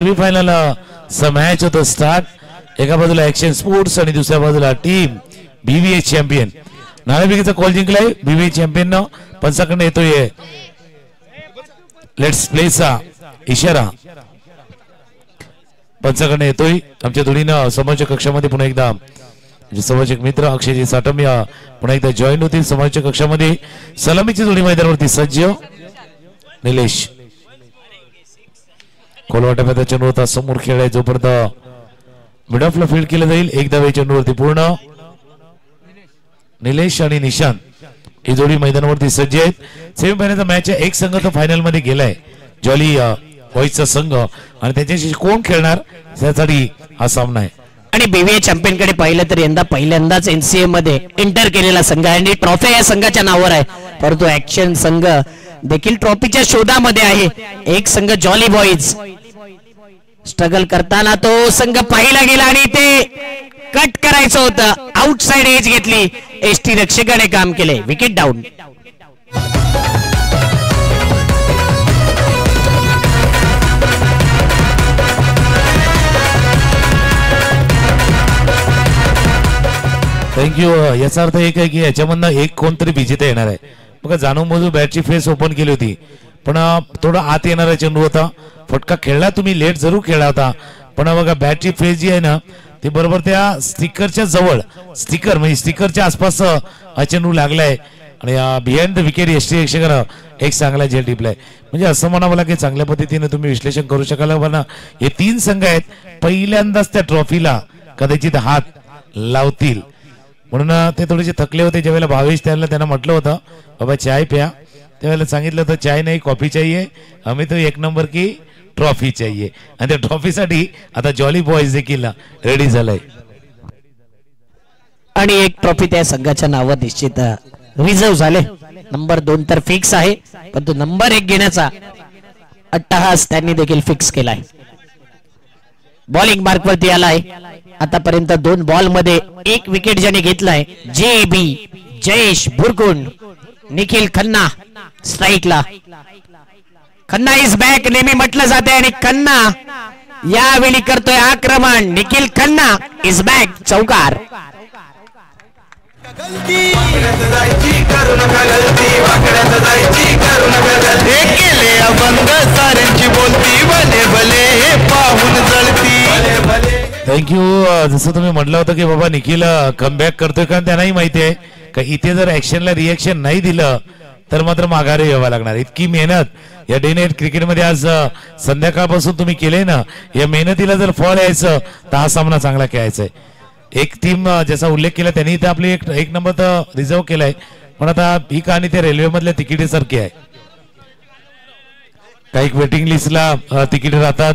Semifinal match होतो start. एका बाजूला ऍक्शन स्पोर्ट्स आणि दुसऱ्या बाजूला टीम बीव्हीए चॅम्पियन। नाणेफेकीचा कॉल जिंकलाय बीव्हीए चॅम्पियन न। पंचाकडे येतोय लेट्स प्लेचा इशारा, पंचाकडे येतोय। आमच्या दोन्हीनं समोरच्या कक्षामध्ये पुन्हा एकदा समोरचे मित्र अक्षयजी साटम या पुन्हा एकदा जॉईन होतील समोरच्या कक्षामध्ये। सलामीची जोडी मैदानावरती सज्ज। निलेश कोलवाटा चेंडू होता समोर खेळाय, जोपर्यंत मिड ऑफला फील्ड केलं जाईल एक धावे चेंडूवरती पूर्ण। निलेश आणि निशांत ही जोडी मैदानावरती सज्ज आहेत। सेमीफायनलचा मॅच एक संघ तर फायनल मध्ये गेलाय, जॉली बॉईजचा संघ, आणि त्याच्याशी कोण खेळणार त्यासाठी हा सामना आहे। आणि बीव्हीए चॅम्पियन कडे पाहिलं तर यंदा पहिल्यांदाच एनसीए मध्ये एंटर केलेला संघ आहे आणि ट्रॉफी या संघाच्या नावावर आहे, परंतु ऍक्शन संघ देखील ट्रॉफीच्या शोधामध्ये आहे। एक संघ जॉली बॉईज स्ट्रगल करताना तो संघ पाहिला गेला आणि ते कट करायचं होतं, आउटसाइड एज घेतली, एसटी रक्षकाने काम केले, विकेट डाऊन। थँक्यू। याचा अर्थ एक आहे की याच्यामधनं एक कोणतरी विजेता येणार आहे। बघा जाणून बुजून बॅटची फेस ओपन केली होती, पण थोडा आत येणारा चेंडू होता, फटका खेळला तुम्ही, लेट जरूर खेळला होता, पण बघा बॅटची फेस जी आहे ना ती बरोबर त्या स्टिकरच्या जवळ, स्टिकर म्हणजे स्टिकरच्या आसपास हा चेंडू लागलाय आणि बिहाइंड द विकेट एसटी रक्षकानं एक चांगला झेल टिपलाय। म्हणजे असं म्हणा मला की चांगल्या पद्धतीने तुम्ही विश्लेषण करू शकाल। पण हे तीन संघ आहेत पहिल्यांदाच त्या ट्रॉफीला कदाचित हात लावतील, म्हणून ते थोडेसे थकले होते। ज्यावेळेला भावेश त्यांना म्हटलं होतं बाबा चाय प्या, त्यावेळेला सांगितलं होतं चाय नाही कॉफी चाहिए, हमें तो एक नंबर की ट्रॉफी चाहिए, आणि त्या ट्रॉफीसाठी आता जॉली बॉयज देखील रेडी झालाय। आणि एक ट्रॉफी त्या संघाच्या नावावर निश्चित रिझर्व झाले। नंबर 2 तर फिक्स आहे, परंतु नंबर 1 घेण्याचा अट्टहास त्यांनी देखील फिक्स केलाय। बॉलिंग मार्क वरती आलाय, आतापर्यंत 2 बॉल मध्ये 1 विकेट ज्याने घेतलाय जेबी जयेश बुरकुंड। निखिल खन्ना स्ट्राईकला, खन्ना इज बॅक नेहमी म्हटलं जाते आणि खन्ना यावेळी करतोय आक्रमण। निखिल खन्ना इज बॅक, चौकार। थँक्यू। जसं तुम्ही म्हटलं होतं की बाबा निखिल कमबॅक करतोय, कारण त्यांनाही माहिती आहे का इथे जर ऍक्शनला रिएक्शन नाही दिलं तर मात्र माघारी यावं लागणार। इतकी मेहनत या डे नाईट क्रिकेटमध्ये आज संध्याकाळपासून तुम्ही केले ना, या मेहनतीला जर फळ यायचं तर हा सामना चांगला खेळायचा आहे। एक टीम ज्याचा उल्लेख केला त्यांनी तर आपली एक नंबर तर रिझर्व केलाय, पण आता ही कहाणी त्या रेल्वे मधल्या तिकिटीसारखी आहे। काही वेटिंग लिस्टला तिकीट राहतात,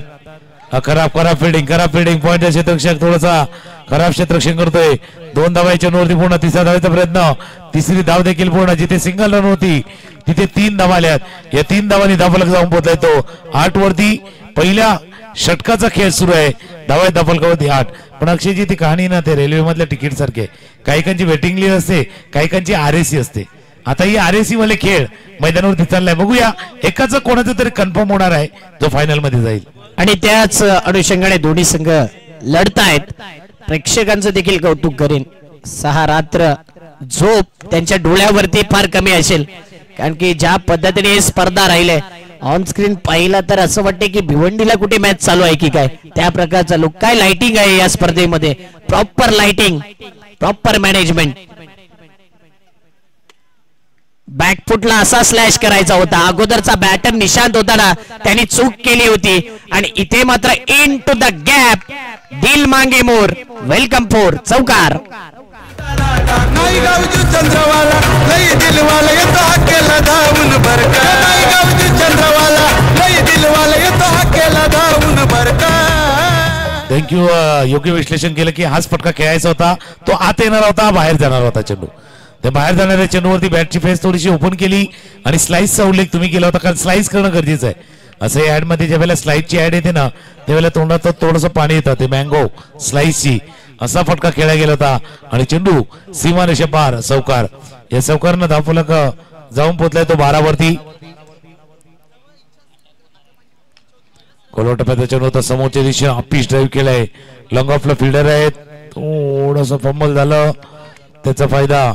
खराब फिल्डिंग पॉइंट क्षेत्ररक्षक थोडासा खराब क्षेत्ररक्षण करतोय। 2 धावांच्या नोवरती पूर्ण, तिसऱ्या धावेचा प्रयत्न, तिसरी धाव देखील पूर्ण। जिथे सिंगल रन होती तिथे 3 धावा आल्यात, या 3 धावांनी धावफलक जाऊन पोहोचलाय तो 8 वरती। पहिल्या षटकाचा खेळ सुरू आहे, धावफलकावरती 8। पण अक्षयजी ती कहाणी ना ते रेल्वे मधल्या तिकीट सारखे, काहीकांची वेटिंग लिस्ट असते, काहीकांची आरएसी असते। आता ही आरएसी वाले खेळ मैदानावरती चाललाय, बघूया एकाच कोणाचं तरी कन्फर्म होणार आहे जो फायनल मध्ये जाईल। आणि त्याच अनुषंगाने दोन्ही संघ लढतायत। प्रेक्षकांचं देखील कौतुक करेन, 6 रात्र झोप त्यांच्या डोळ्यावरती फार कमी असेल, कारण की ज्या पद्धतीने स्पर्धा राहिले ऑन स्क्रीन पाहिला तर असं वाटते की भिवंडीला कुठे मॅच चालू आहे की काय, त्या प्रकारचा लुक। काय लाइटिंग आहे या स्पर्धेमध्ये, प्रॉपर लाइटिंग, प्रॉपर मॅनेजमेंट। बॅकफुटला असा स्लॅश करायचा होता, अगोदरचा बॅटर निशांत होता ना त्यांनी चूक केली होती, आणि इथे मात्र इन टू द गॅप दिल मांगे मोर, वेलकम फोर, चौकार। थँक्यू। योग्य विश्लेषण केलं की हाच फटका खेळायचा होता, तो आत येणार होता, बाहेर जाणार होता चेंडू। त्या बाहेर जाणाऱ्या चेंडूवरती बॅटची फेस थोडीशी ओपन केली आणि स्लाइसचा उल्लेख तुम्ही केला होता, कारण स्लाइस करणं गरजेचं आहे। असं या ऍड मध्ये ज्यावेळेला स्लाइसची ऍड येते ना त्यावेळेला तोंडात थोडंसं पाणी येतं, ते मँगो स्लाइसची। असा फटका खेळला गेला होता आणि चेंडू सीमारेषे पार, चौकार। या चौकारनं धावफलक जाऊन पोहोचलाय तो 12 वरती। कोलवा टप्प्याचा चेंडू होता समोरच्या दिशेने अपीच ड्राईव्ह केलाय. लॉंग ऑफला फिल्डर आहेत. थोडंसं फंबल झालं त्याचा फायदा.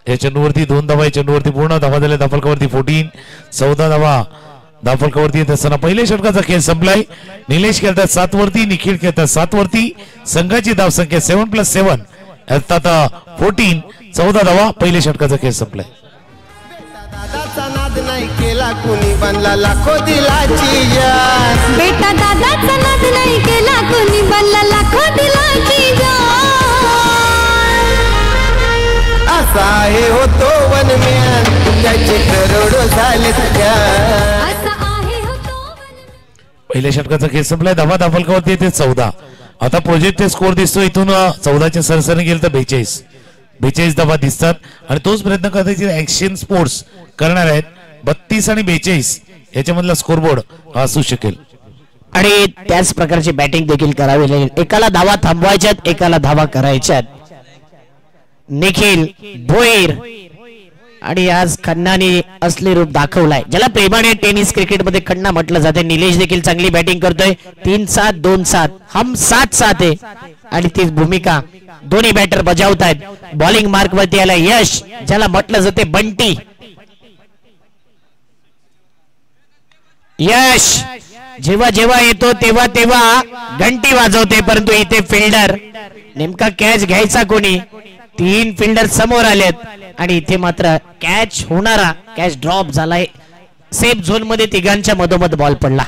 या चेंडूवरती 2 धावा. या चेंडूवरती पूर्ण धावा झाल्या. धाफलकावरती 14 धावा धाफलकावरती येत असताना पहिल्या षटकाचा खेळ संपलाय. निलेश खेळतात 7 वरती, निखिल खेळतात 7 वरती. संघाची धाव संख्या 7+7 अर्थात 14. 14 धावा. पहिल्या षटकाचा खेळ संपलाय. दादाचा नाद नाही केला कुणी बनला लाखो दिलाची जान. बेटा दादाचा नाद नाही केला कुणी बनला लाखो दिलाची जान. असा आहे होतो वनम्यान त्याचे करोडो झाले तुझ्या. असा आहे होतो पहिल्या षटकाचा खेळ संपलाय. धावा धाफलकावरती येते 14. आता प्रोजेक्ट स्कोर दिसतो इथून 14च्या सरसरीने गेलं तर 42 धावा दिसतात आणि तोच प्रयत्न करण्याची ऍक्शन स्पोर्ट्स करणार आहेत. 32 आणि 42 याच्यामधला स्कोरबोर्ड असू शकेल आणि त्याच प्रकारची बॅटिंग देखील करावी लागेल. एकाला धावा थांबवायच्यात, एकाला धावा करायच्यात. निखिल भोईर आणि आज खन्नाने असले रूप दाखवलाय ज्याला प्रेमाने टेनिस क्रिकेट मध्ये खन्ना म्हटलं जाते. निलेश देखील चांगली बॅटिंग करतोय. 3-7 2-7 हम 7-7 आहे आणि तीच भूमिका दोन्ही बॅटर बजावतायत. बॉलिंग मार्क वरती आला यश ज्याला म्हटलं जाते बंटी. यश जेव्हा जेव्हा येतो तेव्हा तेव्हा घंटी वाजवते, परंतु इथे फिल्डर नेमका कॅच घ्यायचा कोणी. 3 फिल्डर समोर आलेत आणि इथे मात्र कॅच होणारा कॅच ड्रॉप झालाय. सेफ झोन मध्ये तिघांच्या मधोमध बॉल पडला.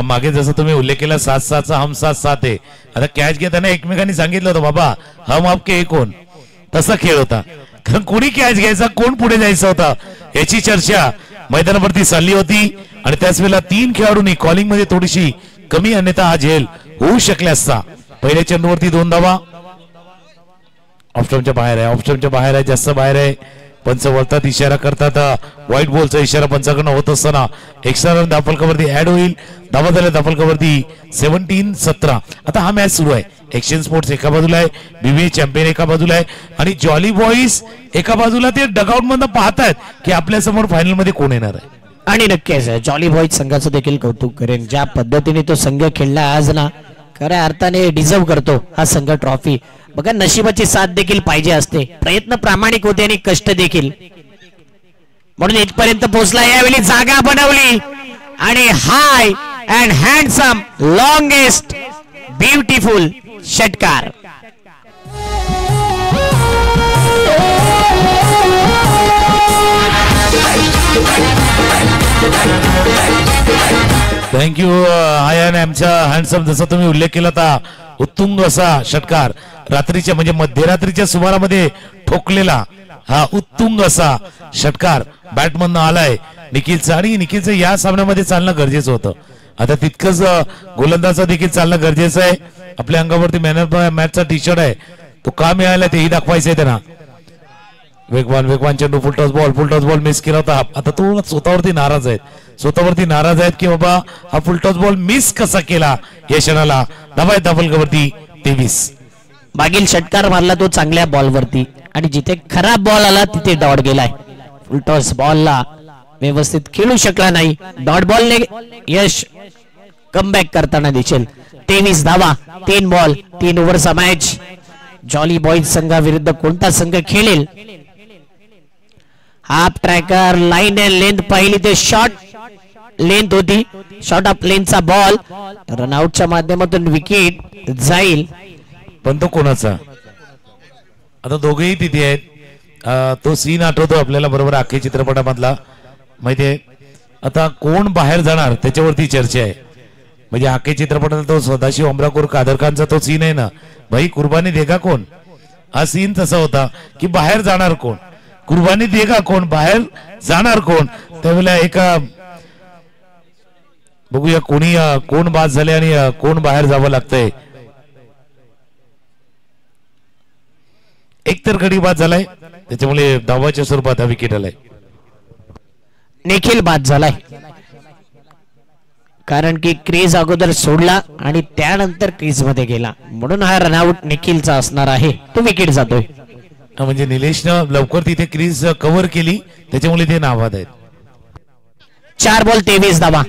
मागे जसं तुम्ही उल्लेख केला 7-7चा हम 7-7 आहे. आता कॅच घेताना एकमेकांनी सांगितलं होतं बाबा हम आपके कोण, तसा खेळ होता. कारण कोणी कॅच घ्यायचा, कोण पुढे जायचं होता याची चर्चा मैदानावरती चालली होती आणि त्याच वेळेला 3 खेळाडूंनी कॉलिंग मध्ये थोडीशी कमी अन्यथा हा झेल होऊ शकले असता. पहिल्या चेंडूवरती 2 धावा. ऑफस्टंपच्या बाहेर आहे, ऑफस्टंपच्या बाहेर आहे, जास्त बाहेर आहे. पंच वळतात, इशारा करतात. व्हाईट बॉलचा इशारा पंचाकडनं होत असताना एक्स्ट्रा रन धाफलकावरती ऍड होईल. धावा झाल्या धाफलकावरती 17-17. आता हा मॅच सुरू आहे. एक्शन स्पोर्ट्स एका बाजूला आहे, बीबीए चॅम्पियन एका बाजूला आहे आणि जॉली बॉईज एका बाजूला. ते डगआउट मधून पाहतायत की आपल्या समोर फायनल मध्ये कोण येणार आहे. आणि नक्कीच जॉली बॉईज संघाचं देखील कौतुक करेन. ज्या पद्धतीने तो संघ खेळला आज ना, खऱ्या अर्थाने डिझर्व करतो हा संघ ट्रॉफी. बघा नशिबाची साथ देखील पाहिजे असते, प्रयत्न प्रामाणिक होते आणि कष्ट देखील, म्हणून इथपर्यंत पोहोचला. यावेळी जागा बनवली आणि हाय अँड हँडसम लॉंगेस्ट ब्युटिफुल षटकार. थँक्यू आयन आमच्या हँडसम. जसा तुम्ही उल्लेख केला होता उत्तुंग असा षटकार रात्रीच्या म्हणजे मध्यरात्रीच्या सुमारामध्ये ठोकलेला हा उत्तुंग असा षटकार बॅटमधनं आलाय निखिलचा. आणि निखिलचं या सामन्यामध्ये चालणं गरजेचं होतं. आता तितकंच गोलंदाजचा देखील चालणं गरजेचं आहे. आपल्या अंगावरती मॅन ऑफ द मॅचचा टी शर्ट आहे, तो का मिळाला तेही दाखवायचं आहे त्यांना. वेगवान चेंडू, फुलटॉस बॉल मिस केला होता. आता तो स्वतःवरती नाराज आहेत की बाबा हा फुलटॉस बॉल मिस कसा केला या क्षणाला. धावा धाफलकावरती 23. मागील षटकार मारला तो चांगल्या बॉलवरती आणि जिथे खराब बॉल आला तिथे डॉट गेलाय. फुलटॉस बॉलला व्यवस्थित खेळू शकला नाही. डॉट बॉलने यश कमबॅक करताना दिसेल. 23 धावा, 3 बॉल, 3 ओव्हरचा मॅच. जॉली बॉईज संघाविरुद्ध कोणता संघ खेळेल. Half tracker line and length पाहिली ते शॉर्ट लेंथ होती. शॉर्ट ऑफ लेंथचा बॉल रनआउटच्या माध्यमातून विकेट जाईल. पण तो कोणाचा. आता दोघेही तिथे आहेत. तो सीन आठवतो आपल्याला बरोबर आखे चित्रपटामधला माहितीये. आता कोण बाहेर जाणार त्याच्यावरती चर्चा आहे. म्हणजे आखे चित्रपटातला तो सदाशिव अमरापूर कादर खानचा तो सीन आहे ना, भाई कुर्बानी देगा कोण. हा सीन तसा होता की बाहेर जाणार कोण, कुर्बानी देगा कोण, बाहेर जाणार कोण. त्यावेळेला एका बघूया कोण बाद झाले आणि कोण बाहेर जावं लागतंय. एक तर गडी बाद झालाय, त्याच्यामुळे धावाच्या स्वरूपात हा विकेट आलाय. निखिल बाद झालाय कारण की क्रीज अगोदर सोडला आणि त्यानंतर क्रीज मध्ये गेला, म्हणून हा रनआउट निखिलचा असणार आहे. तो विकेट जातोय. म्हणजे निलेशनं लवकर तिथे क्रीज कव्हर केली त्याच्यामुळे ते नावाद आहेत. 4 बॉल 23 धावा.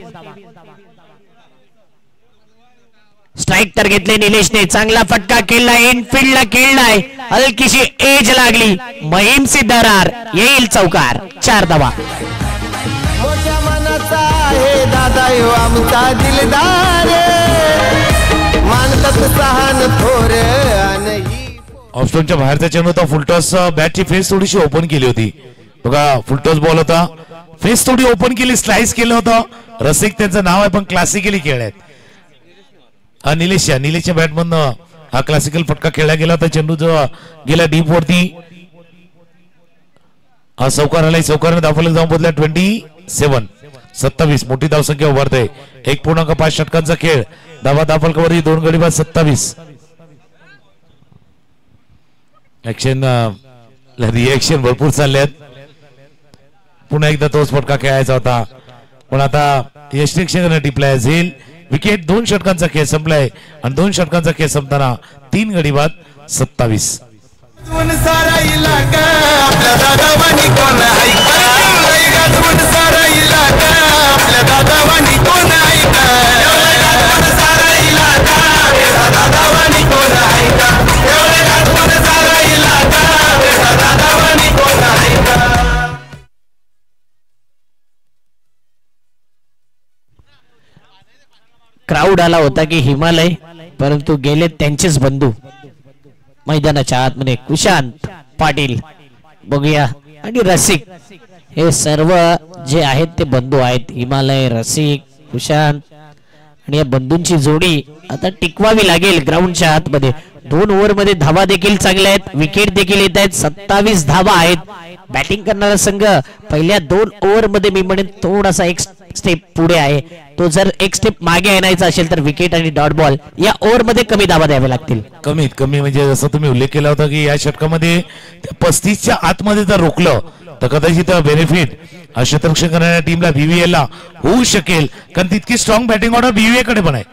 स्ट्राईक तर घेतले निलेशने, चांगला फटका केला, इनफिल्डला खेळलाय, हलकीशी एज लागली, महिम सिद्धरार येईल चौकार, 4 धावा. मोठ्या मनाचा आहे दादा यो आमचा दिलदार, मानतात सहान थोर आणि ऑफस्टोनच्या बाहेरचा चेंडू होता, फुलटॉस. बॅटची फेस थोडीशी ओपन केली होती बघा, फुलटॉस बॉल होता, फेस थोडी ओपन केली, स्लाइस केलं होतं. रसिक त्यांचं नाव आहे पण क्लासिकली खेळल्यात. निलेशच्या बॅटमधनं हा क्लासिकल फटका खेळला गेला होता. चेंडू जो गेला डीप वरती, हा चौकार आलाय, चौकाराने धावफलक जाऊन पोहोचला 27. मोठी धावसंख्या उभारते. 1.5 षटकांचा खेळ, धावफलकावरती 2 गडी बाद 27. रिएक्शन भरपूर चालल्यात. पुन्हा एकदा तोच फटका खेळायचा होता पण आता यष्टीक्षकांना टिपलाय. झेल विकेट. 2 षटकांचा खेळ संपलाय आणि 2 षटकांचा खेळ संपताना 3 गडी बाद 27. सारा इलाका आपल्या दादावानी कोण ऐका, सारा इलाका आपल्या दादावानी कोण ऐका, सारा इलाका दादावानी कोण ऐका, सारा इलाका दादावानी कोण ऐका. क्राऊड आला होता की हिमालय, परंतु गेले त्यांचेच बंधू मैदानाच्या आतमध्ये. कुशांत पाटील बघूया आणि रसिक, हे सर्व जे आहेत ते बंधू आहेत. हिमालय, रसिक, कुशांत आणि या बंधूंची जोडी आता टिकवावी लागेल ग्राउंडच्या आतमध्ये. 2 ओव्हरमध्ये धावा देखील चांगल्या आहेत, विकेट देखील येत आहेत. 27 धावा आहेत. बॅटिंग करणारा संघ पहिल्या 2 ओव्हरमध्ये मी म्हणेन थोडासा एक स्टेप पुढे आहे. तो जर एक स्टेप मागे आणायचा असेल तर विकेट आणि डॉट बॉल या ओव्हरमध्ये कमी धावा द्याव्या लागतील. कमीत कमी म्हणजे जसं तुम्ही उल्लेख केला होता की या षटकामध्ये 35च्या आतमध्ये जर रोखलं तर कदाचित बेनिफिट क्षेत्ररक्षण करणाऱ्या टीमला BVL ला होऊ शकेल, कारण तितकी स्ट्रॉंग बॅटिंग ऑर्डर BVA कडे पण आहे.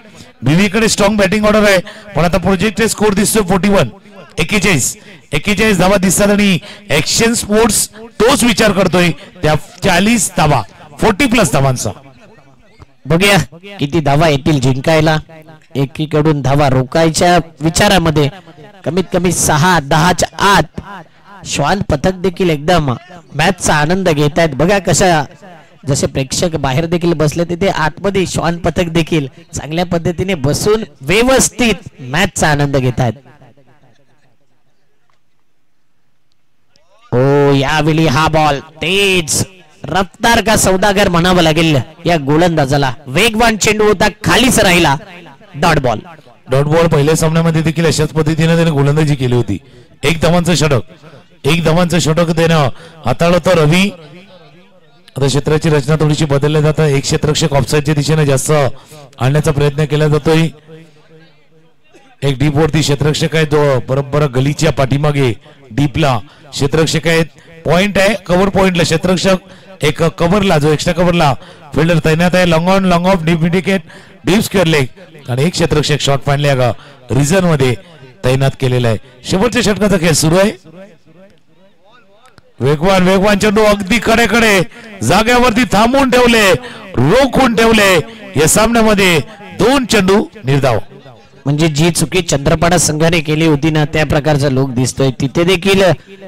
BVA कडे स्ट्रॉंग बॅटिंग ऑर्डर आहे. पण आता प्रोजेक्टेड स्कोर दिसतोय 41 धावा दिसतात आणि ऍक्शन स्पोर्ट्स तोच विचार करतोय त्या 40 धावा 40+ धावांचा. बघूया किती धावा येतील जिंकायला. एकीकडून धावा रोखायच्या विचारामध्ये कमीत कमी 6-10च्या आत. श्वान पथक देखील एकदम मॅचचा आनंद घेत आहेत. बघा कशा, जसे प्रेक्षक बाहेर देखील बसले तिथे आतमध्ये श्वान पथक देखील चांगल्या पद्धतीने बसून व्यवस्थित मॅचचा आनंद घेत आहेत. ओ यावेळी हा बॉल तेज रफ्तार का सौदागर म्हणावं लागेल या गोलंदाजाला. वेगवान चेंडू होता, खालीच राहिला, डॉट बॉल. पहिल्या सामन्यामध्ये देखील अशाच पद्धतीने त्याने गोलंदाजी केली होती. 1 धावांचं षटक त्यानं हाताळलं होतं रवी. आता क्षेत्राची रचना थोडीशी बदलल्या जातं. एक क्षेत्ररक्षक ऑफसाईडच्या दिशेने जास्त आणण्याचा प्रयत्न केला जातोय. एक डीप वरती क्षेत्ररक्षक आहे जो बरोबर गलीच्या पाठीमागे डीपला क्षेत्ररक्षक आहेत. पॉइंट आहे कव्हर पॉइंटला क्षेत्ररक्षक, एक कव्हरला जो एक्स्ट्रा कव्हरला फिल्डर तैनात आहे. Long on long of deep wicket deep square leg आणि एक क्षेत्ररक्षक शॉर्ट फाईनला रिझन मध्ये तैनात केलेला आहे. शेवटच्या षटकाचा खेळ सुरू आहे. वेगवान चेंडू अगदी कडेकडे जाग्यावरती थांबवून ठेवले, रोखून ठेवले. या सामन्यामध्ये 2 चेंडू निर्धाव. म्हणजे जी चुकी चंद्रपाडा संघाने केली होती ना त्या प्रकारचा लोक दिसतोय. तिथे देखील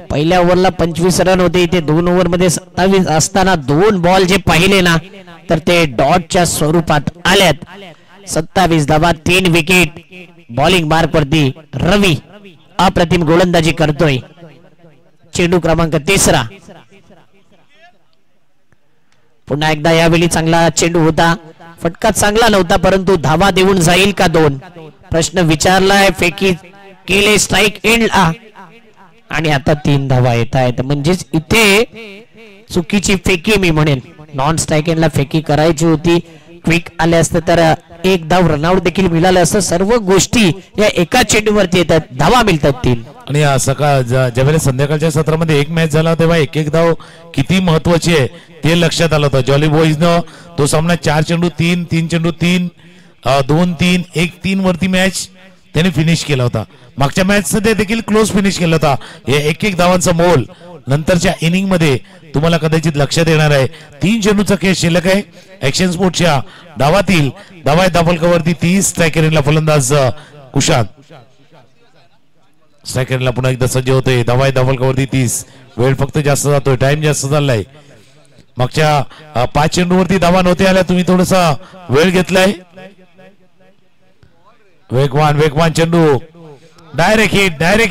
पहिल्या ओव्हरला 25 रन होते, इथे 2 ओव्हरमध्ये 27 असताना 2 बॉल जे पाहिले ना तर ते डॉटच्या स्वरूपात आल्यात. 27 धावा 3 विकेट. बॉलिंग मार्क वरती रवी अप्रतिम गोलंदाजी करतोय. चेंडू क्रमांक 3. पुन्हा एकदा यावेळी चांगला चेंडू होता, फटका चांगला नव्हता, परंतु धावा देऊन जाईल का 2 प्रश्न विचारलाय. फेकी केले स्ट्राईक एंडला आणि आता 3 धावा येत आहेत. म्हणजेच इथे चुकीची फेकी मी म्हणेन. नॉन स्ट्राईक एंडला फेकी करायची होती, क्विक आले असते तर 1 धाव रनआउट देखील मिळालं असतं. सर्व गोष्टी या एका चेंडूवरती येतात, धावा मिळतात 3. आणि ज्यावेळेला संध्याकाळच्या सत्रामध्ये 1 मॅच झाला तेव्हा 1 धाव किती महत्वाची आहे ते लक्षात आलं होतं. जॉली बॉईजनं तो सामना 4 चेंडू 3 चेंडू 3 2-3 1-3 वरती मॅच त्याने फिनिश केला होता. मागच्या मॅच मध्ये देखील क्लोज फिनिश केला होता. हे 1 धावांचा मोल नंतरच्या इनिंग मध्ये तुम्हाला कदाचित लक्षात येणार आहे. 3 चेंडूचा खेळ शिल्लक आहे. ऍक्शन स्पोर्टच्या डावातील धावा दाबलकावरती 30. स्ट्रायकरला फलंदाज कुशांत. स्ट्रायकरला पुन्हा एकदा सज्ज होतोय. धावा दाबलकावरती 30. वेळ फक्त जास्त जातोय, टाइम जास्त चाललाय. मागच्या 5 चेंडूवरती धावा नव्हत्या आल्या, तुम्ही थोडासा वेळ घेतलाय. वेगवान चेंडू डायरेक्ट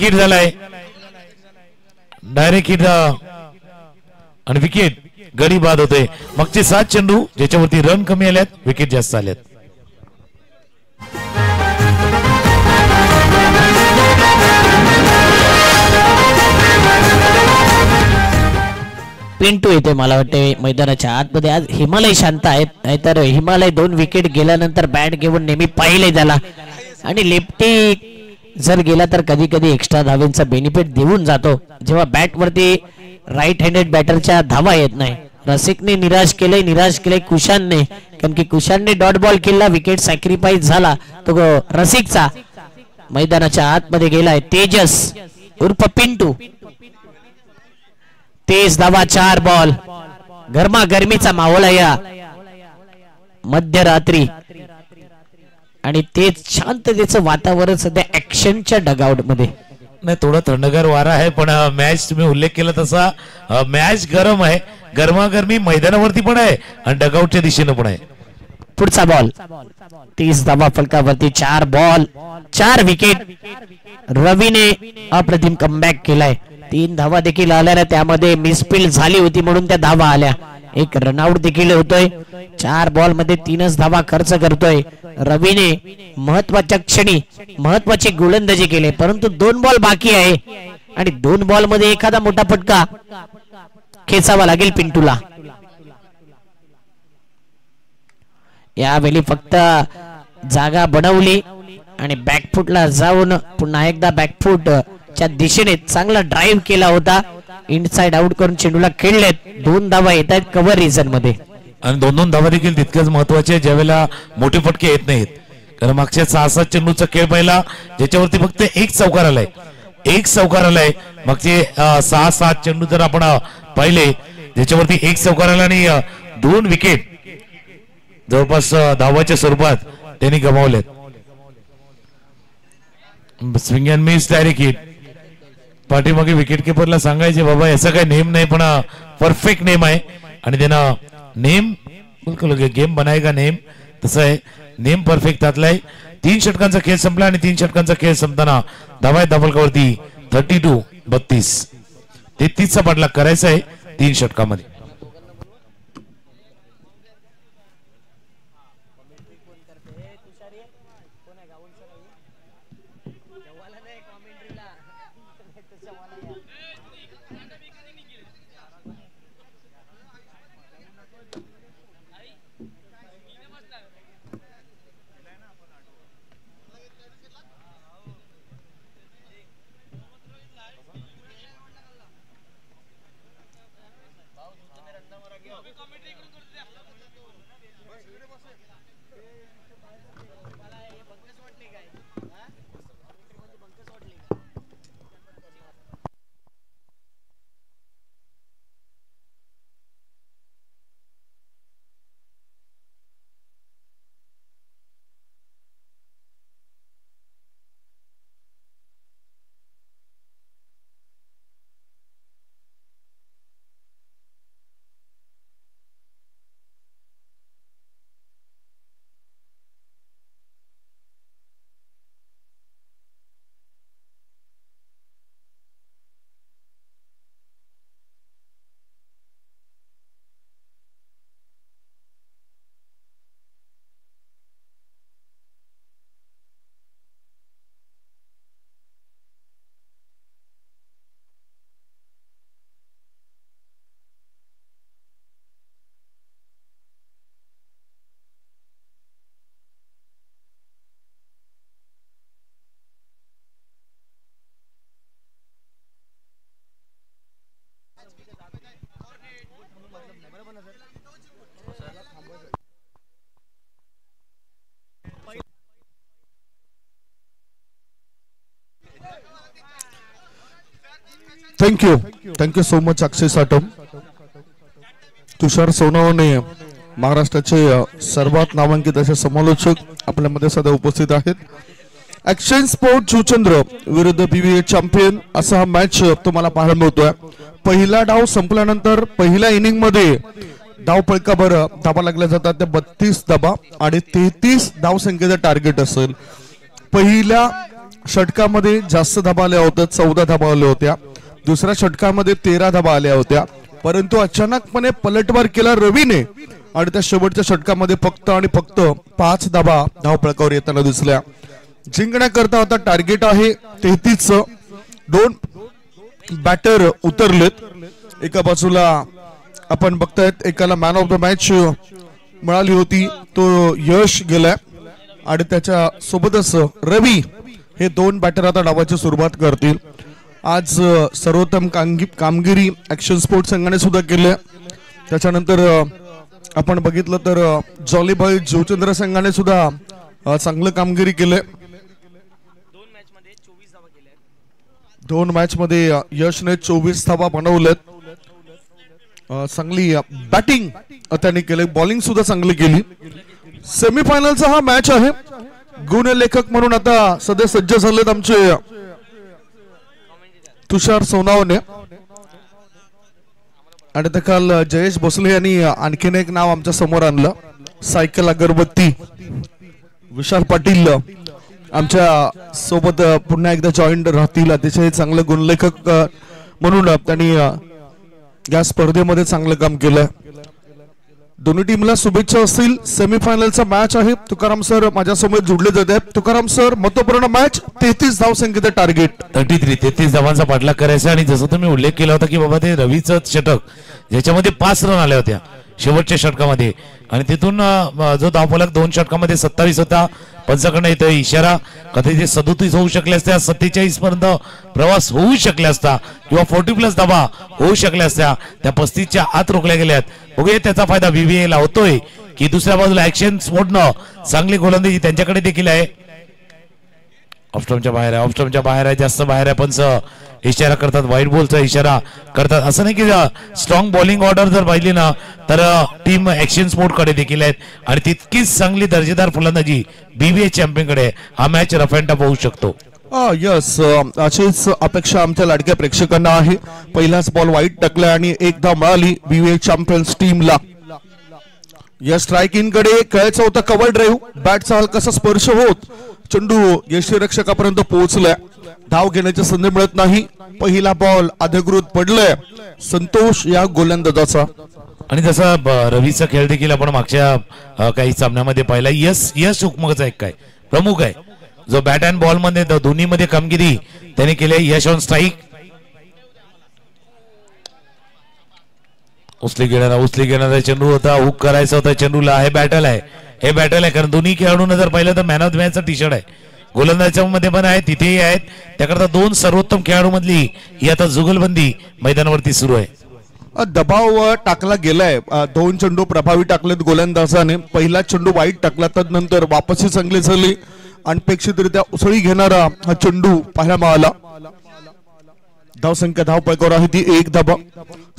हिट झालाय. डायरेक्ट हिट आणि विकेट. गडी बाद होते. मागचे 7 चेंडू ज्याच्यावरती रन कमी आल्यात, विकेट जास्त आल्यात. पिंटू येते मला वाटते मैदानाच्या आतमध्ये. आज हिमालय शांत आहेत, नाहीतर हिमालय 2 विकेट गेल्यानंतर बॅट घेऊन नेहमी पाहिले त्याला. आणि लेफ्टी जर गेला तर कधी कधी एक्स्ट्रा धावेंचा बेनिफिट देऊन जातो, जेव्हा बॅट वरती राईट हँडेड बॅटरच्या धावा येत नाही. रसिकने निराश केले कुशानने, कारण की कुशानने डॉट बॉल केला, विकेट सॅक्रिफाईस झाला तो रसिकचा. मैदानाच्या आतमध्ये गेलाय तेजस उर्फ पिंटू. 30 धावा 4 बॉल. गरमागरमीचा माहोल आहे या मध्यरात्री आणि तेच शांततेचं वातावरण सध्या ऍक्शनच्या डगआउट मध्ये. नाही, थोडा थंडगार वारा आहे, पण मॅच तुम्ही उल्लेख केला तसा मॅच गरम आहे. गरमागरमी मैदानावरती पण आहे आणि डगआउटच्या दिशेनं पण आहे. पुढचा बॉल 30 धावा फलकावरती 4 बॉल 4 विकेट. रवीने अप्रतिम कमबॅक केलाय. 3 धावा देखील आल्या, त्यामध्ये मिसफिल्ड झाली होती म्हणून त्या धावा आल्या. एक रनआउट देखील होतोय. 4 बॉल मध्ये 3च धावा खर्च करतोय. रवीने महत्वाच्या क्षणी महत्वाची गोलंदाजी केली, परंतु 2 बॉल बाकी आहे आणि 2 बॉल मध्ये एखादा मोठा फटका खेचावा लागेल पिंटूला. यावेळी फक्त जागा बनवली आणि बॅकफुटला जाऊन पुन्हा एकदा बॅकफुटच्या दिशेने चांगला ड्राईव्ह केला होता. इनसाइड आउट करून चेंडूला खेळलेत. 2 धावा येत आहेत कव्हर रिजन मध्ये आणि 2 धावा देखील तितक्याच महत्वाचे ज्यावेळेला मोठे फटके येत नाहीत. कारण मागच्या 6-7 चेंडूचा खेळ पहिला ज्याच्यावरती फक्त 1 चौकार आलाय. मागचे 6-7 चेंडू जर आपण पाहिले ज्याच्यावरती 1 चौकार आला आणि 2 विकेट जवळपास धावाच्या स्वरूपात त्यांनी गमावलेत. Swing and miss direct hit. पाठीमागे विकेट किपरला सांगायचे बाबा याचा काही नेम नाही, पण परफेक्ट नेम आहे आणि त्यानं नेम बिलकुल गेम बनाएगा नेम तसं आहे. Name perfect त्यातलाय. 3 षटकांचा खेळ संपला आणि 3 षटकांचा खेळ संपताना धावा दाबलकावरती 32 33चा पाठलाग करायचा आहे 3 षटकामध्ये. Thank you so much, Akshay Satam. तुषार सोनवणे महाराष्ट्राचे सर्वात नामांकित असे समालोचक आपल्यामध्ये सध्या उपस्थित आहेत. ऍक्शन स्पोर्ट जुचंद्र विरुद्ध BBA चॅम्पियन असा हा मॅच तुम्हाला पाहायला मिळतोय. पहिला डाव संपल्यानंतर पहिल्या इनिंग मध्ये धाव फलकावर धाबा लागल्या जातात त्या 32 धाबा आणि 33 धाव संख्येचं टार्गेट असेल. पहिल्या षटकामध्ये जास्त धाबा आल्या होत्या, 14 धाबा आल्या होत्या. दुसऱ्या षटकामध्ये 13 धाबा आल्या होत्या, परंतु अचानकपणे पलटवार केला रवीने आणि त्या शेवटच्या षटकामध्ये फक्त आणि फक्त 5 धाबा धाव फलकावर येताना दिसल्या. जिंकण्याकरता आता टार्गेट आहे 33. 2 बॅटर उतरलेत. एका बाजूला आपण बघतायत एकाला मॅन ऑफ द मॅच मिळाली होती, तो यश गेलाय आणि त्याच्या सोबतच रवी हे 2 बॅटर आता डावाची सुरुवात करतील. आज सर्वोत्तम कामगिरी ऍक्शन स्पोर्ट संघाने सुद्धा केली. त्याच्यानंतर आपण बघितलं तर जॉलीबॉय जुचंद्र संघाने सुद्धा चांगलं कामगिरी केलंय. 2 मॅच मध्ये यशने 24 धावा बनवल्यात. चांगली बॅटिंग त्यांनी केली, बॉलिंग सुद्धा चांगली केली. सेमीफायनलचा हा मॅच आहे. गुणलेखक म्हणून आता सध्या सज्ज झालेत आमचे तुषार सोनावणे आणि त्या काल जयेश भोसले यांनी आणखीन एक नाव आमच्या समोर आणलं, सायकल अगरबत्ती. विशाल पाटील आमच्या सोबत पुन्हा एकदा जॉईंट राहतील. अतिशय चांगलं गुणलेखक म्हणून त्यांनी या स्पर्धेमध्ये चांगलं काम केलं. दोन्ही टीमला शुभेच्छा असतील. सेमीफायनलचा मॅच आहे. तुकाराम सर माझ्यासमोर जोडले जात आहेत. तुकाराम सर, महत्वपूर्ण मॅच, 33 धाव संख्येचं टार्गेट. 33 धावांचा पाठलाग करायचा आणि जसं तुम्ही उल्लेख केला होता की बाबा ते रवीचं षटक ज्याच्यामध्ये 5 रन आल्या होत्या शेवटच्या षटकामध्ये आणि तिथून जो धावफलक 2 षटकामध्ये 27 होता. पंचाकडनं इथं इशारा कधी 37 होऊ शकले असत्या, 47 पर्यंत प्रवास होऊ शकला असता किंवा 40+ धाबा होऊ शकल्या असत्या. त्या 35च्या आत रोखल्या गेल्यात. बघूया त्याचा फायदा BBA ला होतोय की दुसऱ्या बाजूला ऍक्शन स्पोर्टनं चांगली गोलंदाजी त्यांच्याकडे देखील आहे. ऑफस्टॉमच्या बाहेर आहे, ऑफस्टॉमच्या बाहेर आहे, जास्त बाहेर आहे. पंच इशारा करतात, व्हाईट बॉलचा इशारा करतात. असं नाही की स्ट्रॉंग बॉलिंग ऑर्डर जर पाहिली ना तर टीम ऍक्शन स्पोर्ट कडे देखील आहेत आणि तितकीच चांगली दर्जेदार फलंदाजी BBA चॅम्पियन कडे. हा मॅच रफ अँड टफ होऊ शकतो. यस, अशीच अपेक्षा आमच्या लाडक्या प्रेक्षकांना आहे. पहिलाच बॉल वाईट टाकला आणि 1 धाव मिळाली BBA चॅम्पियन्स टीमला. या स्ट्राईक इन कडे खेळायचं होतं कव्हर ड्राईव्ह. बॅटचा हलकासा स्पर्श होत चेंडू यष्टीरक्षकापर्यंत पोहोचलाय. धाव घेण्याची संधी मिळत नाही. पहिला बॉल अधिकृत पडलाय संतोष या गोलंदाजाचा. आणि जसं रवीचा खेळ देखील आपण मागच्या काही सामन्यामध्ये पाहिला. यश हुकमचा एक काय प्रमुख आहे जो बॅट अँड बॉल मध्ये दोन्ही मध्ये कामगिरी त्याने केली. यश ऑन स्ट्राईक. उचली घेणारा चेंडू होता, हुक करायचा होता चेंडूला. हे बॅटल आहे कारण दोन्ही खेळाडूंना जर पाहिलं तर मॅन ऑफ द मॅचचा टी शर्ट आहे. गोलंदाजाच्या मध्ये पण आहे, तिथेही आहेत. त्याकरता 2 सर्वोत्तम खेळाडू मधली ही आता जुगलबंदी मैदानावरती सुरू आहे. दबाव टाकला गेलाय. 2 चेंडू प्रभावी टाकलेत गोलंदाजाने. पहिला चेंडू वाईट टाकला, त्यानंतर वापसी चांगली झाली. अनपेक्षितरित्या उसळी घेणारा हा चेंडू पाहायला मिळाला. धावसंख्या धाव फलकावर आहे ती 1 धाबा.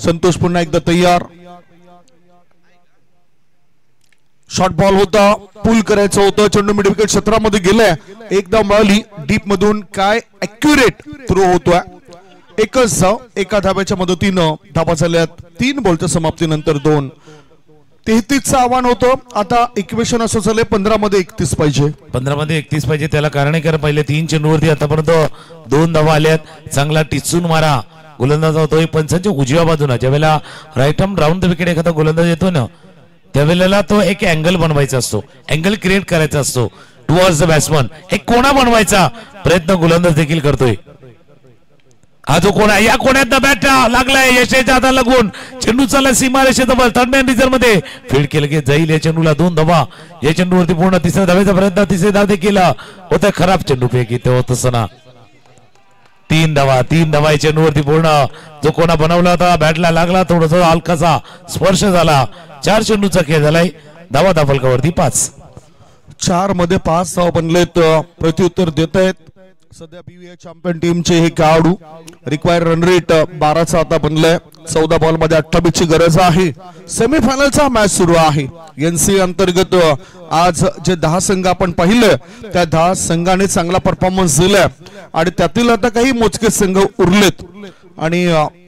संतोष पुन्हा एकदा तयार. शॉर्ट बॉल होता, पुल करायचं होतं. चेंडू मिड विकेट क्षेत्रामध्ये गेलाय. 1 धाव मिळाली. डीप मधून काय अॅक्युरेट थ्रो होतोय. एकच धाव. एका धाब्याच्या मदतीनं धाबा झाल्यात. 3 बॉलच्या समाप्तीनंतर 2. 33चं आव्हान होतं. आता इक्वेशन असं झालंय 15 मध्ये 31 पाहिजे. 15 मध्ये 31 पाहिजे. त्याला कारण आहे पहिले 3 चेंडूवरती आतापर्यंत 2 धावा आल्यात. चांगला टिचून मारा गोलंदाज होतोय पंचांच्या उजव्या बाजूला. ज्यावेळेला right arm round the wicket एखादा गोलंदाज येतो ना त्यावेळेला तो एक अँगल बनवायचा असतो, अँगल क्रिएट करायचा असतो टुवर्ड्स द बॅट्समन. एक कोणा बनवायचा प्रयत्न गोलंदाज देखील करतोय. हा जो कोणा, या कोण्यात बॅट लागलाय यशाच्या हाताला लागून. चेंडू चालला सीमारेषेचा बॉल थर्ड मॅन रिझर्व मध्ये फील्ड केलं की जाईल. या चेंडूला 2 धावा. या चेंडूवरती पूर्ण 3ऱ्या धावेचा प्रयत्न. 3री धाव देखील होता. खराब चेंडू पैकी ते होत असताना 3 धावा. 3 धावा या चेंडूवरती पूर्ण. जो कोणा बनवला होता बॅटला लागला, थोडासा हलकासा स्पर्श झाला. 4 चेंडूचा खेळ झालाय. धावा दाफलकावरती 5. 4 मध्ये 5 धावा बनलेत. प्रत्युत्तर देत आहेत सध्या पीव्हीए चॅम्पियन टीमचे हे खेळाडू रिक्वायर रन रेट 12चा आता बनलाय. 14 बॉल मध्ये 28 ची गरज आहे. सेमीफायनलचा मॅच सुरू आहे. एनसी अंतर्गत आज जे 10 संघ आपण पाहिले त्या 10 संघाने चांगला परफॉर्मन्स दिलाय आणि त्यातील आता काही मोजके संघ उरलेत आणि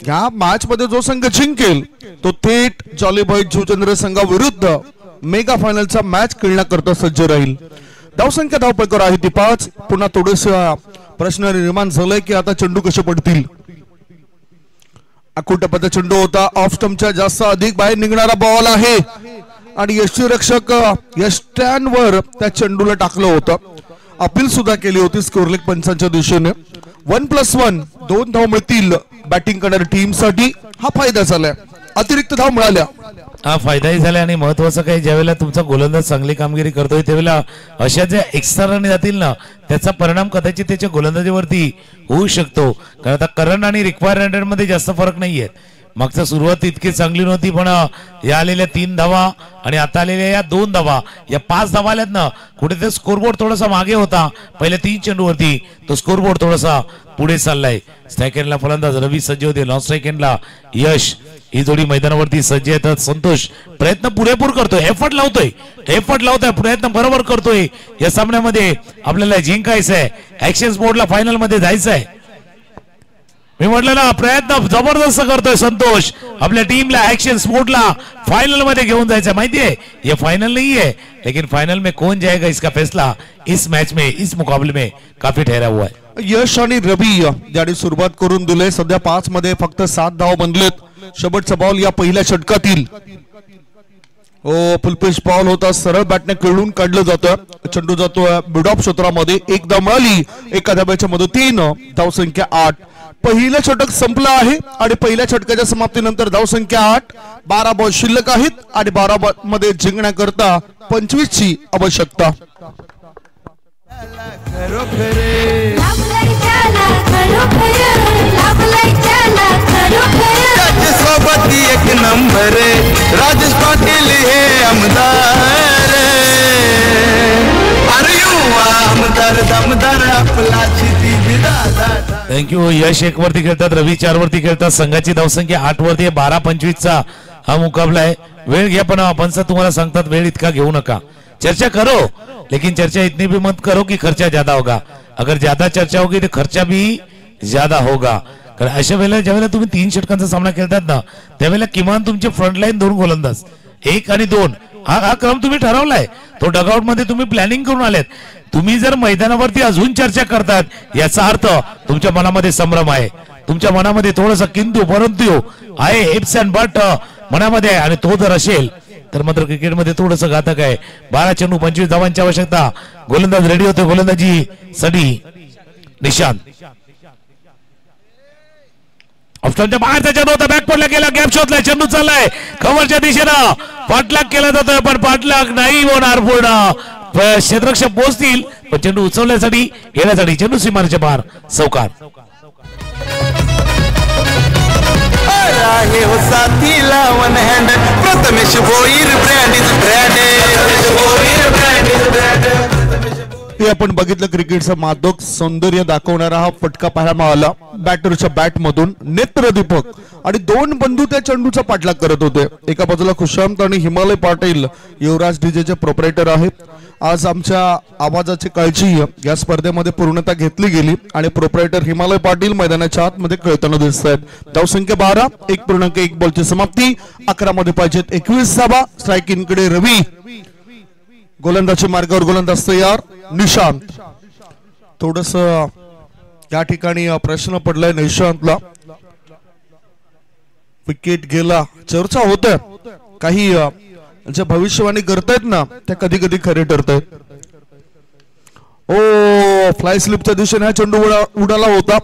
या मॅच मध्ये जो संघ जिंकेल तो थेट जॉली बॉय जुचंद्र संघाविरुद्ध मेगा फायनलचा मॅच खेळण्याकरता सज्ज राहील. धावसंख्या धावपैकर आहे ती 5. पुन्हा थोडेस प्रश्न निर्माण झालाय की आता चेंडू कसे पडतील. अकुटपचा चेंडू होता. ऑफ स्टंपच्या जास्त अधिक बाहेर निघणारा बॉल आहे आणि यष्टीरक्षक यष्ट्यांवर त्या चेंडूला टाकलं होतं. अपील सुद्धा केली होती स्कोरलेग पंचांच्या दिशेने. 1+1 2 धाव मिळतील बॅटिंग करणाऱ्या टीम साठी. हा फायदा झालाय. अतिरिक्त धाव मिळाल्या. हा फायदाही झाला आणि महत्वाचं काही ज्यावेळेला तुमचा गोलंदाज चांगली कामगिरी करतोय त्यावेळेला अशा ज्या एक्स्ट्रा रन जातील ना त्याचा परिणाम कदाचित त्याच्या गोलंदाजीवरती होऊ शकतो. कारण आता करंट आणि रिक्वायर रन मध्ये जास्त फरक नाहीये. मागच्या सुरुवात इतकी चांगली नव्हती पण या आलेल्या 3 धावा आणि आता आलेल्या या 2 धावा या 5 धावा आल्यात ना कुठेतरी स्कोरबोर्ड थोडासा मागे होता पहिल्या 3 चेंडूवरती. तो स्कोरबोर्ड थोडासा पुढे चाललाय. स्ट्राईक एंडला फलंदाज रवी सज्ज होते. नॉन स्ट्राईक एंडला यश. ही जोडी मैदानावरती सज्ज येतात. संतोष प्रयत्न पुरेपूर करतोय. एफर्ट लावतोय प्रयत्न बरोबर करतोय. या सामन्यामध्ये आपल्याला जिंकायचंय. ऍक्शन स्पोर्टला फायनल मध्ये जायचंय. मी म्हटलं ना प्रयत्न जबरदस्त करतोय संतोष. आपल्या टीमला ऍक्शन स्पोर्टला फाइनल में घेऊन जायचं. माहिती है ये फाइनल नहीं है लेकिन फाइनल में कौन जाएगा इसका फैसला इस मैच में इस मुकाबले में काफी ठहरा हुआ है. यश आणि रवी ज्याने सुरुवात करून दिले. सध्या 5 मध्ये फक्त 7 धाव बनलेत. शेवटचा बॉल या पहिल्या षटकातील फुलपिच बॉल होता. सरळ बॅटने खेळून काढलं जातं. चेंडू जातो मिड ऑफ क्षेत्रामध्ये. एक धाव मिळाली एका धाब्याच्या मदतीनं. धावसंख्या 8. पहिलं षटक संपलं आहे आणि पहिल्या षटकाच्या समाप्तीनंतर धावसंख्या 8. 12 बॉल शिल्लक आहेत आणि 12 बॉल मध्ये जिंकण्याकरता 25 ची आवश्यकता. सोबत एक नंबर राजेश पाटील हे आमदार. आमदार दमदार आपला थँक्यू. यश 1 वरती खेळतात. रवी 4 वरती खेळतात. संघाची धावसंख्या 8 वरती 12-25 हा मुकाबला आहे. वेळ घ्या पण आपण तुम्हाला सांगतात वेळ इतका घेऊ नका. चर्चा करो लेकिन चर्चा इतनी भी मत करो कि खर्चा ज्यादा होगा. अगर ज्यादा चर्चा होगी तो खर्चा भी ज्यादा होगा. कारण अशा वेळेला ज्यावेळेला तुम्ही 3 षटकांचा सामना खेळतात ना त्यावेळेला किमान तुमचे फ्रंटलाईन 2 गोलंदाज 1 आणि 2 हा क्रम तुम्ही ठरवलाय. तो डगआउट मध्ये तुम्ही प्लॅनिंग करून आलेत. तुम्ही जर मैदानावरती अजून चर्चा करतात याचा अर्थ तुमच्या मनामध्ये संभ्रम आहे. तुमच्या मनामध्ये थोडंसं किंतु परंतु आहे इफ्स अँड बट मनामध्ये आहे आणि तो जर असेल तर मात्र क्रिकेटमध्ये थोडंसं घातक आहे. 12 चेंडू 25 धावांची आवश्यकता. गोलंदाज रेडी होते. गोलंदाजी साठी निशांत. ऑप्शनच्या बाहेरचा चेंडू होता. बॅक पडला गेला. गॅप शोधलाय. चेंडू चाललाय कव्हरच्या दिशेनं. पाठलाग केला जातोय पण पाठलाग नाही होणार पूर्ण. क्षेत्ररक्षक पोहोचतील पण चेंडू उचलण्यासाठी घेण्यासाठी चेंडू सीमारेच्या बाहेर. सौकार आहे हो साथीला one hand Prathamesh Bhoir brand is brand. हे आपण बघितलं क्रिकेटचं मादक सौंदर्य दाखवणारा हा फटका पाहायला मिळाला बॅटरच्या बॅट मधून. नेत्रदीपक आणि 2 बंधू त्या चेंडूचा पाठलाग करत होते. एका बाजूला खुशांत आणि हिमालय पाटील युवराज डीजेचे प्रोपरायटर आहेत. आज आमच्या आवाजाची काळजी या स्पर्धेमध्ये पूर्णता घेतली गेली आणि प्रोपरायटर हिमालय पाटील मैदानाच्या आतमध्ये खेळताना दिसत आहेत. धावसंख्या 12. 1.1 बॉलची समाप्ती. 11 मध्ये पाहिजेत 21 धावा. स्ट्रायकिंग कडे रवी. गोलंदाजी मार्गावर गोलंदाज तयार. निशांत. थोडस या ठिकाणी प्रश्न पडलाय निशांतला. विकेट गेला. चर्चा होत काही जे भविष्यवाणी करतायत ना त्या कधी कधी खरे ठरतायत. फ्लाय स्लिपच्या दिशेने हा चेंडू उडाला होता.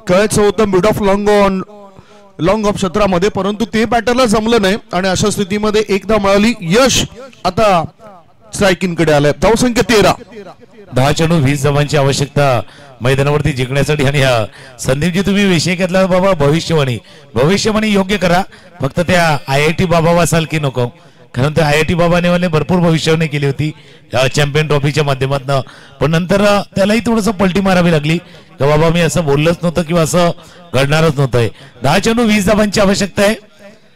खेळायचं होतं मिड ऑफ लॉंग ऑफ क्षेत्रामध्ये परंतु ते बॅटरला जमलं नाही आणि अशा स्थितीमध्ये 1 धाव मिळाली. यश आता स्ट्रायकिंग कडे आलाय. धावसंख्या 13. 10 चेंडू 20 धावांची आवश्यकता मैदानावरती जिंकण्यासाठी. आणि संदीपजी तुम्ही विषय घेतला बाबा भविष्यवाणी योग्य करा. फक्त त्या IIT बाबा वाचाल की नको. कारण ते IIT बाबानेवाले भरपूर भविष्यवाणी केली होती चॅम्पियन ट्रॉफीच्या माध्यमातून, पण नंतर त्यालाही थोडंसं पलटी मारावी लागली की बाबा मी असं बोललंच नव्हतं किंवा असं घडणारच नव्हतं. 10 चेंडू 20 धावांची आवश्यकता आहे.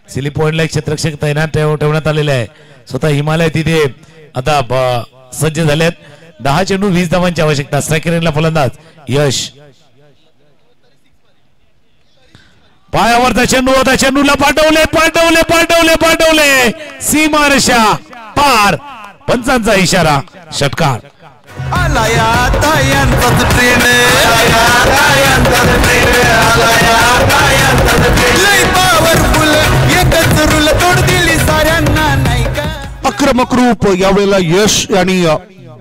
स्लिप पॉइंटला एक क्षेत्ररक्षक तैनात ठेवण्यात आलेले आहे. स्वतः हिमालय तिथे आता सज्ज झालेत. 10 चेंडू 20 धावांची आवश्यकता. स्ट्रायकर एंडला फलंदाज यश. पायावरचा चेंडू होता, चेंडूला पाठवले पाठवले पाठवले पाठवले सीमारेषा पार. पंचांचा इशारा, षटकार. आक्रमक रूप यावेळेला यश यांनी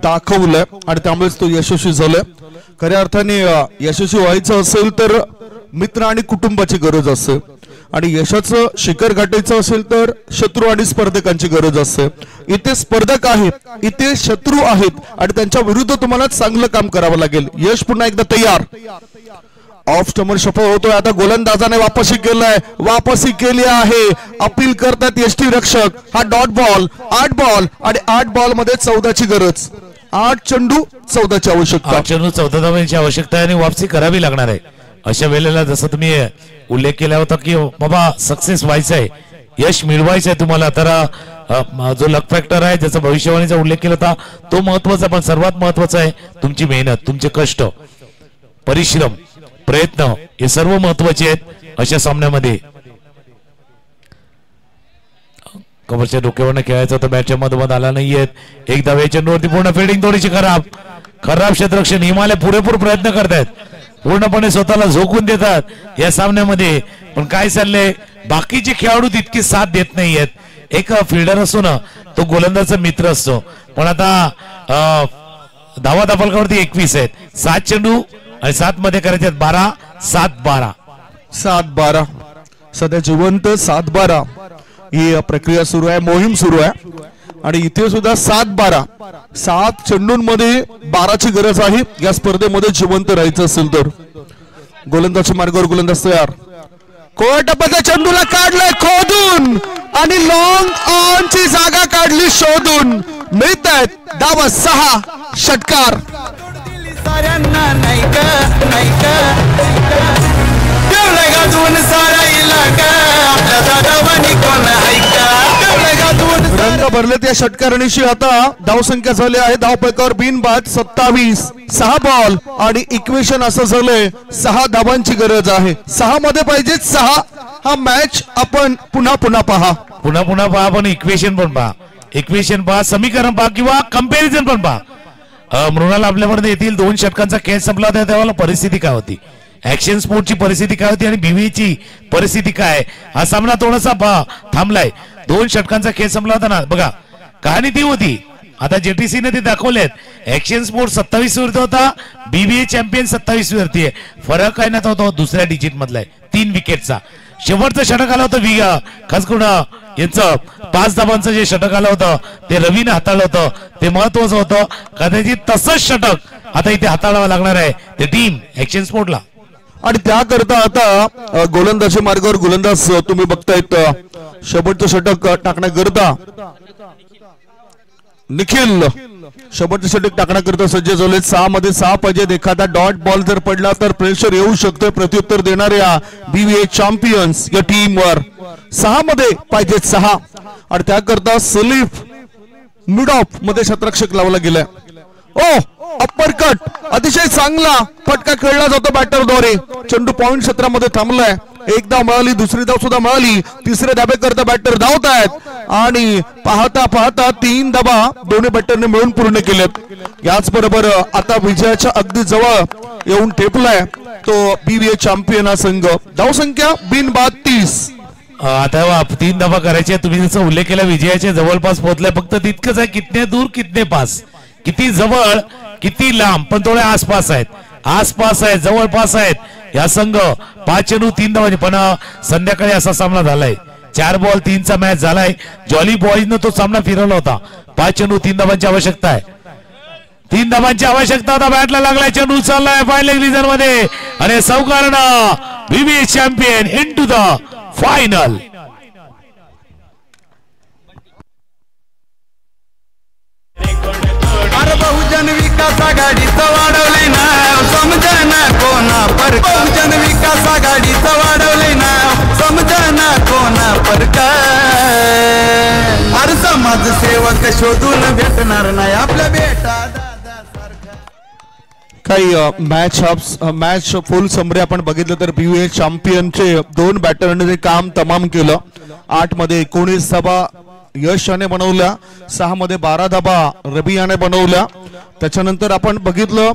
दाखवलं आणि त्यामुळेच तो यशस्वी झाला. खऱ्या अर्थाने यशस्वी व्हायचं असेल तर मित्र आणि कुटुंबाची गरज असते आणि यशाचं शिखर गाठायचं असेल तर शत्रू आणि स्पर्धकांची गरज असते. इथे स्पर्धक आहेत, इथे शत्रू आहेत आणि त्यांच्या विरुद्ध तुम्हाला चांगलं काम करावं लागेल. यश पुन्हा एकदा तयार. ऑफ स्टंपर सफल होतोय. आता गोलंदाजाने वापसी केली आहे. अपील करतात यष्टी रक्षक. हा डॉट बॉल, 8 बॉल आणि 8 बॉल मध्ये 14ची गरज. 8 चेंडू 14ची आवश्यकता. 8 चेंडू 14 धावांची आवश्यकता आहे आणि वापसी करावी लागणार आहे. अशा वेळेला जसं तुम्ही उल्लेख केला होता की बाबा सक्सेस व्हायचं आहे, यश मिळवायचं आहे तुम्हाला, तर जो लक फॅक्टर आहे ज्याचा भविष्यवाणीचा उल्लेख केला होता तो महत्वाचा, पण सर्वात महत्वाचा आहे तुमची मेहनत, तुमचे कष्ट, परिश्रम, प्रयत्न हे सर्व महत्वाचे आहेत अशा सामन्यामध्ये. कव्हरच्या डोक्यावरनं खेळायचं होतं, बॅटच्या मधोमध आला नाहीये. एक धावे चेंडूवरती पूर्ण फिल्डिंग थोडीशी खराब क्षेत्ररक्षण. हिमालय पुरेपूर प्रयत्न करतायत, पूर्णपणे स्वतःला झोकून देतात या सामन्यामध्ये, पण काय चाललंय बाकीचे खेळाडू तितकी साथ देत नाहीयेत. एक फिल्डर असतो ना तो गोलंदाजचा मित्र असतो, पण आता धावा फलकावरती 21 आहेत. 7 चेंडू आणि 7 मध्ये करायचे 12, 7-12 7-12 सध्या जिवंत 7-12 ही प्रक्रिया सुरू आहे, मोहीम सुरू आहे आणि इथे सुद्धा 7-12 7 चेंडूंमध्ये 12ची गरज आहे या स्पर्धेमध्ये जिवंत राहायचं असेल तर. गोलंदाजी मार्गावर गोलंदाज तयार. कोटपच्या चेंडूला काढलंय खोदून आणि लॉंग ऑनची जागा काढली शोधून. मिळत आहेत धावा 6. षटकार. रंग भरलेत या षटकारणीशी. आता धावसंख्या झाली आहे धावपैकावर बिनबाद 27. 6 बॉल आणि इक्वेशन असं झालंय 6 धावांची गरज आहे. 6 मध्ये पाहिजे 6. हा मॅच आपण पुन्हा पहा, पण इक्वेशन पण पहा, समीकरण पहा किंवा कंपॅरिझन पण पहा. मृणाल आपल्यामध्ये येथील 2 षटकांचा खेळ संपला होता तेव्हा परिस्थिती काय होती, ऍक्शन स्पोर्टची परिस्थिती काय होती आणि बीव्हीची परिस्थिती काय. हा सामना थोडासा थांबलाय. 2 षटकांचा खेळ संपला होता ना, बघा कहाणी ती होती. आता जेटीसीने ते दाखवलेत. ऍक्शन स्पोर्ट 27 वरती होता, बीव्हीए चॅम्पियन 27 वरती आहे. फरक काय ना तो दुसऱ्या डिजिट मधला आहे 3 विकेटचा. शेवटचं षटक आलं होतं खास करून यांचं 5 धावांचं जे षटक आलं होतं ते रवीने हाताळलं होतं, ते महत्वाचं होतं. कदाचित तसंच षटक आता इथे हाताळावं लागणार आहे ते टीम ऍक्शन स्पोर्टला. आणि त्याकरता आता गोलंदाजी मार्गावर गोलंदाज तुम्ही बघतायत. शेवटचं षटक टाकण्याकरता निखिल शेवटचं षटक टाकण्याकरता सज्ज झाले. 6 मध्ये 6 पाहिजे. एखादा डॉट बॉल जर पडला तर प्रेशर येऊ शकतं प्रत्युत्तर देणाऱ्या बीव्हीए चॅम्पियन्स या टीमवर. 6 मध्ये पाहिजे 6 आणि त्याकरता सलीफ मिड ऑफ मध्ये क्षेत्ररक्षक लावला गेलाय. अप्परकट अतिशय चांगला फटका खेळला जातो बॅटरद्वारे. चेंडू पॉइंट क्षेत्रामध्ये थांबलाय. एक धाव मिळाली, दुसरी धाव सुद्धा मिळाली. तिसऱ्या धाबेकरता बॅटर धावत आहेत आणि पाहता 3 धावा दोन्ही बॅटरने मिळून पूर्ण केलेत. याचबरोबर आता विजयाच्या अगदी जवळ येऊन ठेपलाय तो बीव्हीए चॅम्पियन हा संघ. धावसंख्या बिनबाद 30. आता 3 धावा करायच्या. तुम्ही जसं उल्लेख केला विजयाच्या जवळपास पोहोचलाय. फक्त तितकंच आहे कितने दूर कितने पास, किती जवळ किती लांब, पण थोडे आसपास आहेत जवळपास आहेत या संघ. 5 चेंडू 3 धावांनी. पण संध्याकाळी असा सामना झालाय 4 बॉल 3चा मॅच झालाय. जॉली बॉईजनं तो सामना फिरवला होता. 5 चेंडू 3 धावांची आवश्यकता आहे. 3 धावांची आवश्यकता. आता बॅटला लागलाय, चेंडू चाललाय फायनल डिव्हिजन मध्ये आणि सावकारणं BVA champion into the final. कोणा पर बहुजन विकास आघाडीचं वाढवले नाव समजना कोणा पर अरे समाजसेवक शोधून भेटणार नाही आपल्या बेटा काही मॅच फुल समरी आपण बघितलं तर BVA चॅम्पियनचे 2 बॅटरने काम तमाम केलं. 8 मध्ये 19 धाबा यश याने बनवल्या, 6 मध्ये 12 धाबा रबी याने बनवल्या. त्याच्यानंतर आपण बघितलं